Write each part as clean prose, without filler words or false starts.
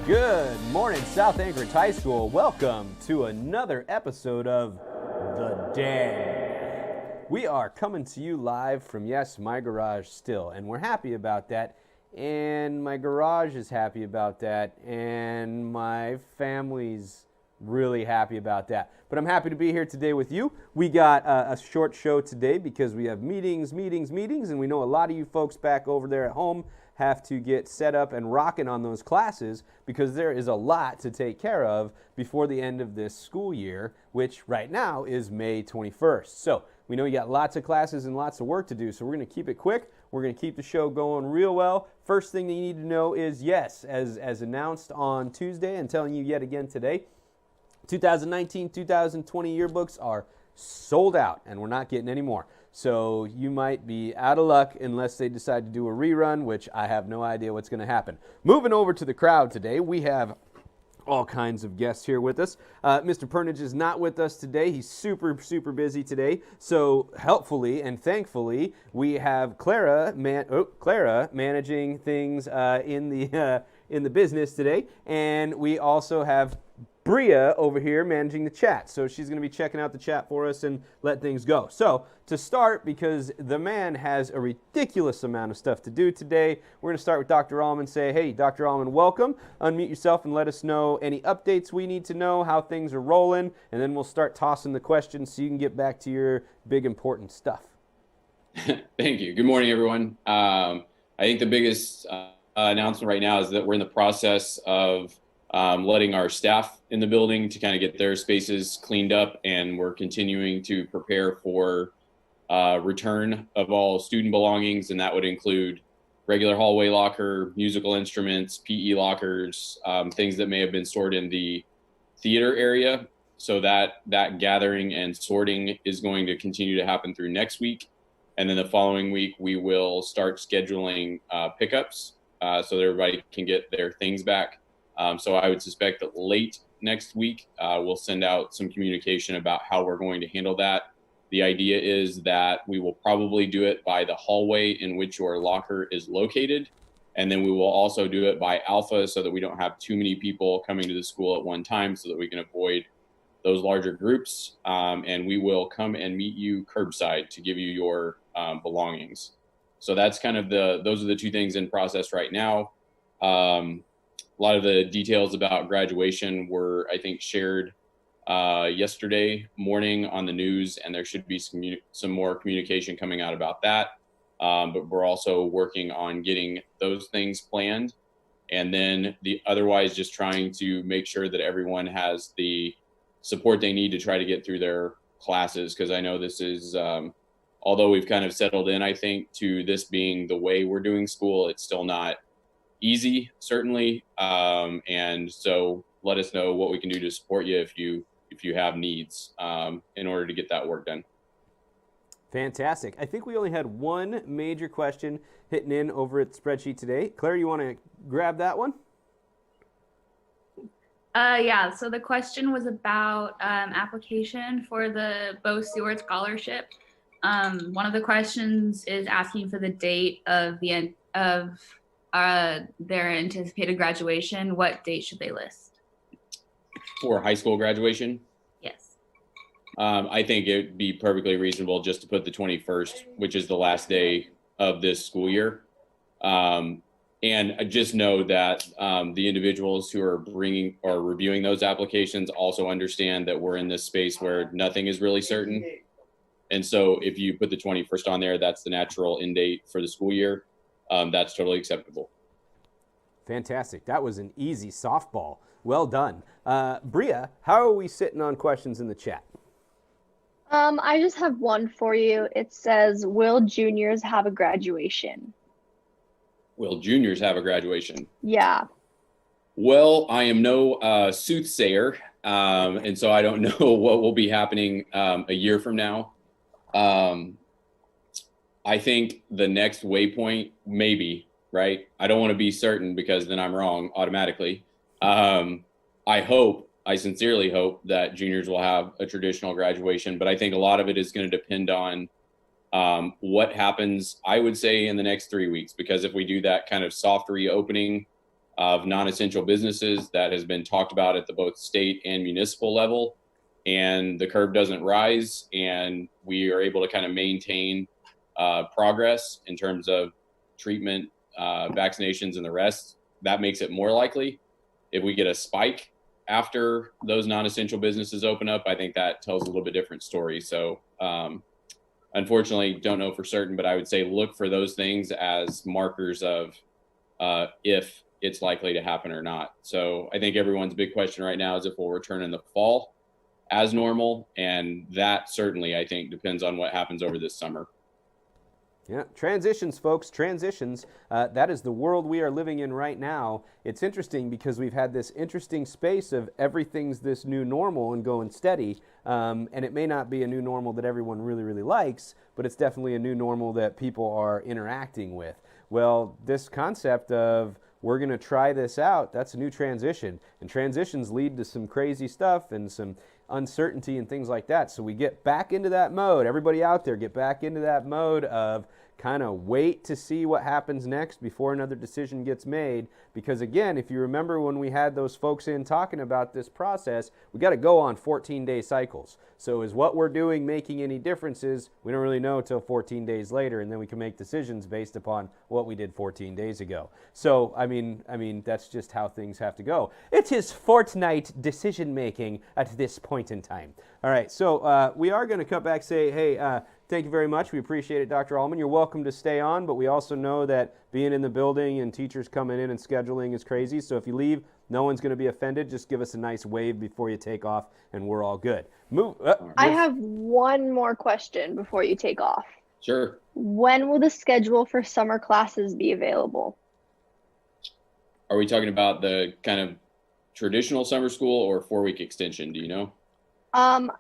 Good morning, South Anchorage High School. Welcome to another episode of The Den. We are coming to you live from, yes, my garage still, and we're happy about that. And my garage is happy about that, and my family's really happy about that. But I'm happy to be here today with you. We got a short show today because we have meetings, and we know a lot of you folks back over there at home have to get set up and rocking on those classes because there is a lot to take care of before the end of this school year, which right now is May 21st. So we know you got lots of classes and lots of work to do, so we're going to keep it quick. We're going to keep the show going real well. First thing that you need to know is, yes, as announced on Tuesday and telling you yet again today, 2019-2020 yearbooks are sold out, and we're not getting any more. So you might be out of luck unless they decide to do a rerun, which I have no idea what's going to happen. Moving over to the crowd today, we have all kinds of guests here with us. Mr. Pernage is not with us today. He's super busy today. So helpfully and thankfully, we have Clara managing things in the business today, and we also have Bria over here managing the chat. So she's going to be checking out the chat for us and let things go. So to start, because the man has a ridiculous amount of stuff to do today, we're going to start with Dr. Allman. Say, hey, Dr. Allman, welcome. Unmute yourself and let us know any updates we need to know, how things are rolling, and then we'll start tossing the questions so you can get back to your big, important stuff. Thank you. Good morning, everyone. I think the biggest announcement right now is that we're in the process of letting our staff in the building to kind of get their spaces cleaned up, and we're continuing to prepare for return of all student belongings, and that would include regular hallway locker, musical instruments, PE lockers, things that may have been stored in the theater area. So that gathering and sorting is going to continue to happen through next week. And then the following week, we will start scheduling pickups so that everybody can get their things back. So I would suspect that late next week, we'll send out some communication about how we're going to handle that. The idea is that we will probably do it by the hallway in which your locker is located. And then we will also do it by alpha so that we don't have too many people coming to the school at one time so that we can avoid those larger groups. And we will come and meet you curbside to give you your belongings. So that's kind of those are the two things in process right now. A lot of the details about graduation were, I think, shared yesterday morning on the news, and there should be some more communication coming out about that. But we're also working on getting those things planned, and then otherwise just trying to make sure that everyone has the support they need to try to get through their classes, because I know this is, although we've kind of settled in, I think, to this being the way we're doing school, it's still not easy, certainly. And so let us know what we can do to support you if you have needs in order to get that work done. Fantastic. I think we only had one major question hitting in over at the spreadsheet today. Claire, you want to grab that one? Yeah, so the question was about application for the Bo Stewart Scholarship. One of the questions is asking for the date of the end of their anticipated graduation. What date should they list? For high school graduation? Yes. I think it would be perfectly reasonable just to put the 21st, which is the last day of this school year. And I just know that the individuals who are reviewing those applications also understand that we're in this space where nothing is really certain. And so if you put the 21st on there, that's the natural end date for the school year. That's totally acceptable. Fantastic. That was an easy softball. Well done. Bria, how are we sitting on questions in the chat? I just have one for you. It says, will juniors have a graduation? Will juniors have a graduation? Yeah. Well, I am no soothsayer, and so I don't know what will be happening a year from now. I think the next waypoint, maybe, right? I don't want to be certain because then I'm wrong automatically. I sincerely hope that juniors will have a traditional graduation, but I think a lot of it is going to depend on what happens, I would say, in the next 3 weeks, because if we do that kind of soft reopening, of non-essential businesses that has been talked about at the both state and municipal level, and the curve doesn't rise, and we are able to kind of maintain progress in terms of treatment, vaccinations, and the rest, that makes it more likely. If we get a spike after those non-essential businesses open up, I think that tells a little bit different story. So unfortunately, don't know for certain, but I would say look for those things as markers of if it's likely to happen or not. So I think everyone's big question right now is if we'll return in the fall as normal, and that certainly, I think, depends on what happens over this summer. Yeah, transitions, folks, transitions. That is the world we are living in right now. It's interesting because we've had this interesting space of everything's this new normal and going steady. And it may not be a new normal that everyone really, really likes, but it's definitely a new normal that people are interacting with. Well, this concept of we're going to try this out, that's a new transition. And transitions lead to some crazy stuff and some uncertainty and things like that. So we get back into that mode. Everybody out there, get back into that mode of kind of wait to see what happens next before another decision gets made. Because again, if you remember when we had those folks in talking about this process, we got to go on 14-day cycles. So is what we're doing making any differences? We don't really know until 14 days later, and then we can make decisions based upon what we did 14 days ago. So, I mean, that's just how things have to go. It is fortnight decision making at this point in time. All right, so we are going to cut back and say, hey, thank you very much. We appreciate it, Dr. Allman. You're welcome to stay on, but we also know that being in the building and teachers coming in and scheduling is crazy. So if you leave, no one's going to be offended. Just give us a nice wave before you take off, and we're all good. I have one more question before you take off. Sure. When will the schedule for summer classes be available? Are we talking about the kind of traditional summer school or 4-week extension? Do you know?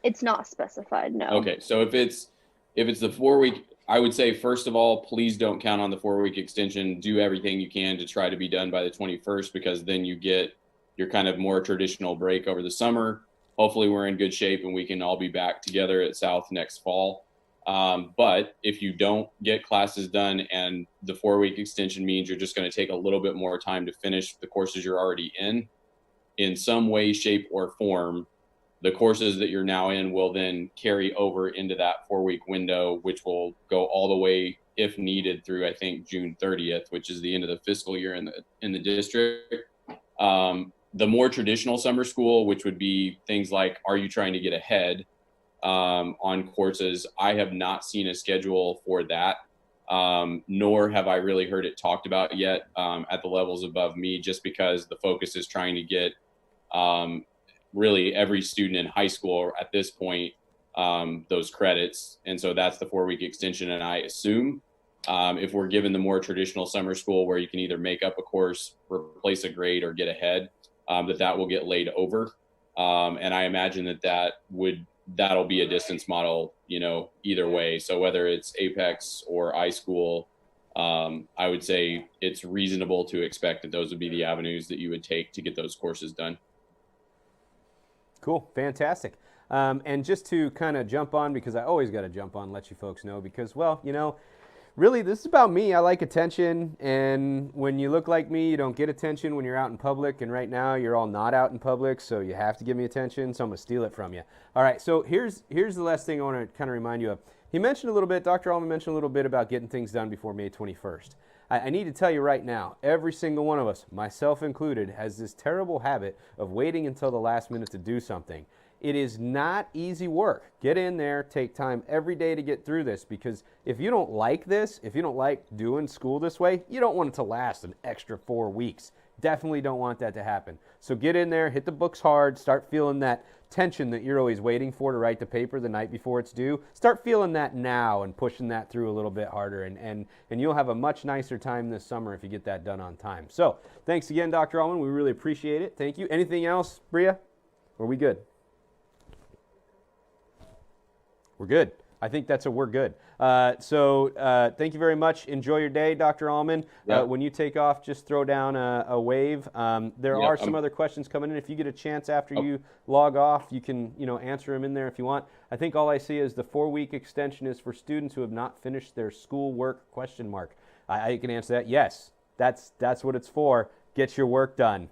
It's not specified, no. Okay, so if it's the 4-week, I would say, first of all, please don't count on the 4-week extension. Do everything you can to try to be done by the 21st, because then you get your kind of more traditional break over the summer. Hopefully we're in good shape and we can all be back together at South next fall. But if you don't get classes done and the 4-week extension means you're just going to take a little bit more time to finish the courses you're already in some way, shape, or form, the courses that you're now in will then carry over into that 4-week window, which will go all the way, if needed, through, I think, June 30th, which is the end of the fiscal year in the district. The more traditional summer school, which would be things like, are you trying to get ahead on courses? I have not seen a schedule for that, nor have I really heard it talked about yet at the levels above me, just because the focus is trying to get really every student in high school at this point those credits. And so that's the 4-week extension. And I assume if we're given the more traditional summer school where you can either make up a course, replace a grade, or get ahead, that will get laid over. And I imagine that'll be a distance model, either way. So whether it's Apex or iSchool, I would say it's reasonable to expect that those would be the avenues that you would take to get those courses done. Cool, fantastic. And just to kind of jump on, because I always got to jump on, let you folks know, because, well, really, this is about me. I like attention, and when you look like me, you don't get attention when you're out in public, and right now you're all not out in public, so you have to give me attention, so I'm going to steal it from you. All right, so here's the last thing I want to kind of remind you of. He mentioned a little bit, Dr. Allman mentioned a little bit about getting things done before May 21st. I need to tell you right now, every single one of us, myself included, has this terrible habit of waiting until the last minute to do something. It is not easy work. Get in there, take time every day to get through this, because if you don't like this, if you don't like doing school this way, you don't want it to last an extra 4 weeks. Definitely don't want that to happen. So get in there, hit the books hard, start feeling that tension that you're always waiting for to write the paper the night before it's due. Start feeling that now and pushing that through a little bit harder, and you'll have a much nicer time this summer if you get that done on time. So thanks again, Dr. Allman. We really appreciate it. Thank you. Anything else, Bria? Are we good? We're good. I think that's we're good. So thank you very much. Enjoy your day, Dr. Allman. Yeah. When you take off, just throw down a wave. There are some other questions coming in. If you get a chance after you log off, you can answer them in there if you want. I think all I see is the 4-week extension is for students who have not finished their school work, ? I can answer that. Yes, that's what it's for. get your work done.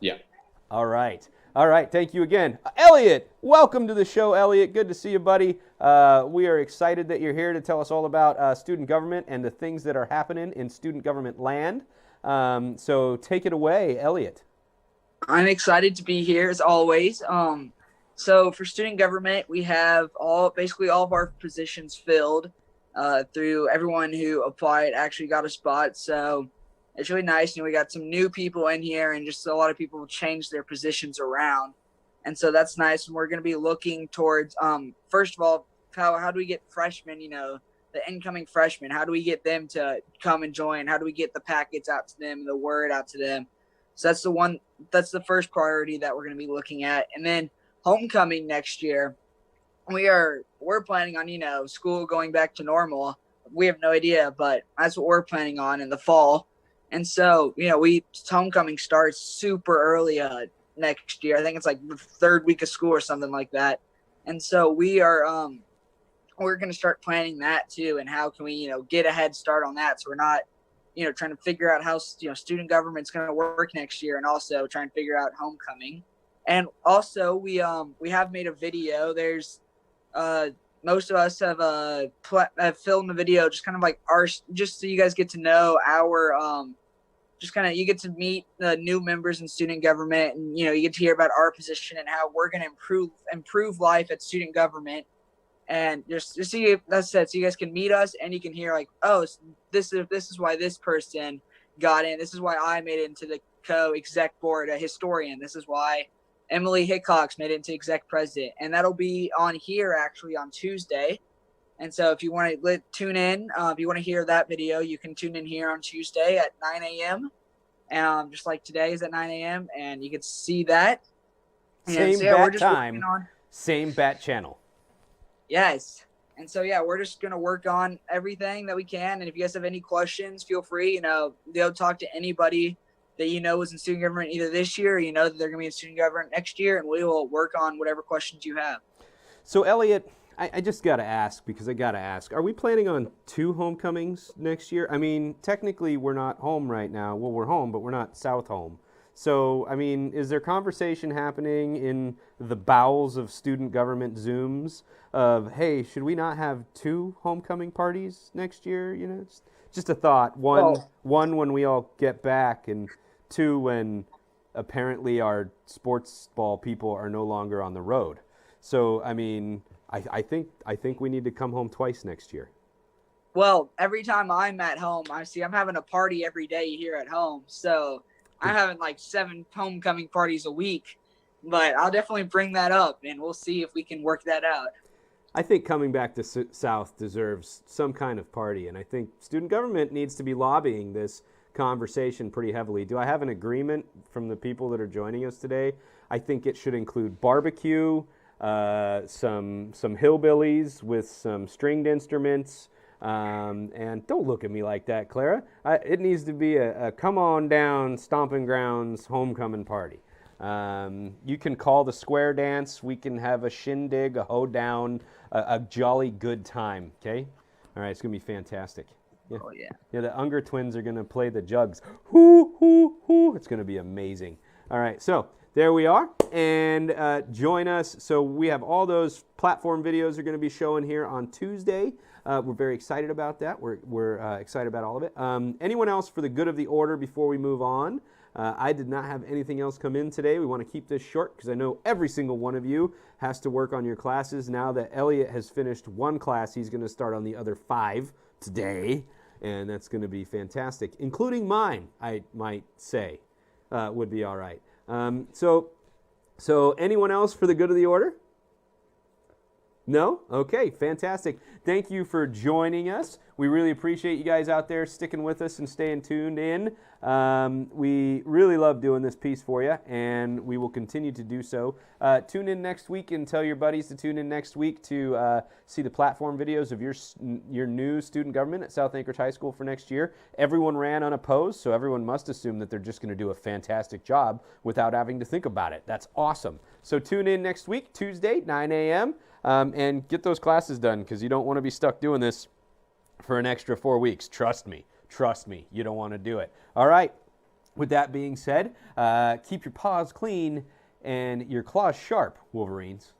Yeah. All right. Thank you again. Elliot, welcome to the show, Elliot. Good to see you, buddy. We are excited that you're here to tell us all about student government and the things that are happening in student government land. So take it away, Elliot. I'm excited to be here as always. So for student government, we have basically all of our positions filled through everyone who applied actually got a spot. So it's really nice. We got some new people in here and just a lot of people changed their positions around. And so that's nice. And we're going to be looking towards, first of all, how do we get freshmen, the incoming freshmen, how do we get them to come and join? How do we get the packets out to them, the word out to them? So that's the first priority that we're going to be looking at. And then homecoming next year, we're planning on, school going back to normal. We have no idea, but that's what we're planning on in the fall. And so, homecoming starts super early next year. I think it's like the third week of school or something like that. And so we're going to start planning that too. And how can we, get a head start on that? So we're not, trying to figure out how, student government's going to work next year, and also trying to figure out homecoming. And also we have made a video. There's, most of us have filmed a video, just kind of like just so you guys get to know our, you get to meet the new members in student government, and you get to hear about our position and how we're going to improve life at student government, and just see, that's it, so you guys can meet us and you can hear like, oh, this is why this person got in. This is why I made it into the co-exec board, a historian. This is why Emily Hickox made it into exec president, and that'll be on here actually on Tuesday. And so if you want to tune in, if you want to hear that video, you can tune in here on Tuesday at 9 a.m. Just like today is at 9 a.m. And you can see that. Same bat time, same bat channel. Yes. And so, we're just going to work on everything that we can. And if you guys have any questions, feel free, go talk to anybody that was in student government either this year or that they're going to be in student government next year, and we will work on whatever questions you have. So, Elliot, I just got to ask, because I got to ask, are we planning on 2 homecomings next year? I mean, technically we're not home right now. Well, we're home, but we're not South home. So, I mean, is there conversation happening in the bowels of student government Zooms of, hey, should we not have 2 homecoming parties next year? Just a thought. One when we all get back, and 2 when apparently our sports ball people are no longer on the road. So, I mean, I think we need to come home twice next year. Well, every time I'm at home, I'm having a party every day here at home. So I'm having like 7 homecoming parties a week. But I'll definitely bring that up, and we'll see if we can work that out. I think coming back to South deserves some kind of party, and I think student government needs to be lobbying this conversation pretty heavily. Do I have an agreement from the people that are joining us today? I think it should include barbecue, some hillbillies with some stringed instruments, and don't look at me like that, Clara. It needs to be a come on down stomping grounds homecoming party. You can call the square dance. We can have a shindig, a hoedown, a jolly good time. Okay, all right, it's gonna be fantastic. Yeah. Oh yeah. Yeah, the Unger twins are gonna play the jugs. Hoo hoo hoo! It's gonna be amazing. All right, so there we are, and join us. So we have all those platform videos are going to be showing here on Tuesday. We're very excited about that. We're excited about all of it. Anyone else for the good of the order before we move on? I did not have anything else come in today. We want to keep this short because I know every single one of you has to work on your classes. Now that Elliot has finished 1 class, he's going to start on the other 5 today, and that's going to be fantastic, including mine, I might say, would be all right. So anyone else for the good of the order? No? Okay, fantastic. Thank you for joining us. We really appreciate you guys out there sticking with us and staying tuned in. We really love doing this piece for you, and we will continue to do so. Tune in next week and tell your buddies to tune in next week to see the platform videos of your new student government at South Anchorage High School for next year. Everyone ran unopposed, so everyone must assume that they're just going to do a fantastic job without having to think about it. That's awesome. So tune in next week, Tuesday, 9 a.m., and get those classes done, because you don't want to be stuck doing this for an extra 4 weeks. Trust me, you don't want to do it. All right, With that being said, keep your paws clean and your claws sharp, Wolverines.